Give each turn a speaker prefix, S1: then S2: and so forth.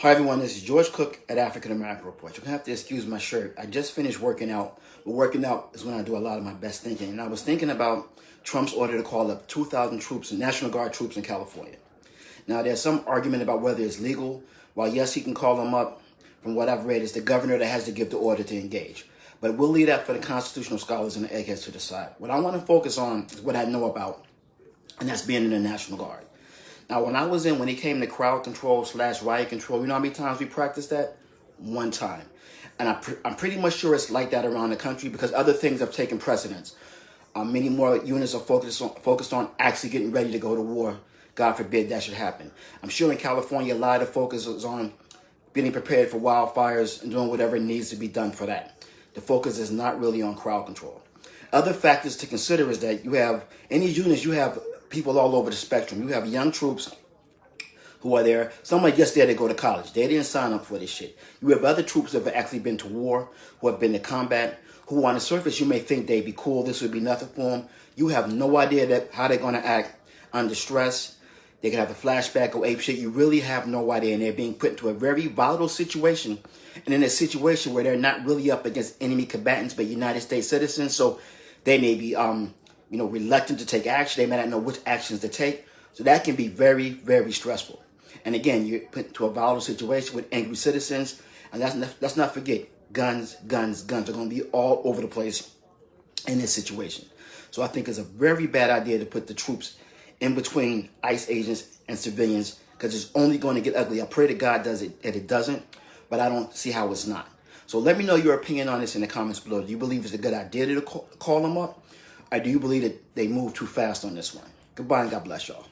S1: Hi everyone, this is George Cook at African American Report. You're gonna have to excuse my shirt. I just finished working out. But working out is when I do a lot of my best thinking. And I was thinking about Trump's order to call up 2,000 troops, National Guard troops in California. Now there's some argument about whether it's legal. While yes, he can call them up, from what I've read, it's the governor that has to give the order to engage. But we'll leave that for the constitutional scholars and the eggheads to decide. What I want to focus on is what I know about, and that's being in the National Guard. Now, when he came to crowd control / riot control, you know how many times we practiced that? One time. And I'm pretty much sure it's like that around the country because other things have taken precedence. Many more units are focused on actually getting ready to go to war. God forbid that should happen. I'm sure in California, a lot of focus is on getting prepared for wildfires and doing whatever needs to be done for that. The focus is not really on crowd control. Other factors to consider is that you have, in these units, you have people all over the spectrum. You have young troops who are there. Some are just there to go to college. They didn't sign up for this shit. You have other troops that have actually been to war, who have been to combat, who on the surface you may think they'd be cool. This would be nothing for them. You have no idea how they're going to act under stress. They could have a flashback or ape shit. You really have no idea. And they're being put into a very volatile situation. And in a situation where they're not really up against enemy combatants, but United States citizens. So they may be reluctant to take action. They may not know which actions to take. So that can be very, very stressful. And again, you're put into a volatile situation with angry citizens. And let's not forget, guns are going to be all over the place in this situation. So I think it's a very bad idea to put the troops in between ICE agents and civilians because it's only going to get ugly. I pray to God that it doesn't, but I don't see how it's not. So let me know your opinion on this in the comments below. Do you believe it's a good idea to call them up? Or do you believe that they move too fast on this one? Goodbye and God bless y'all.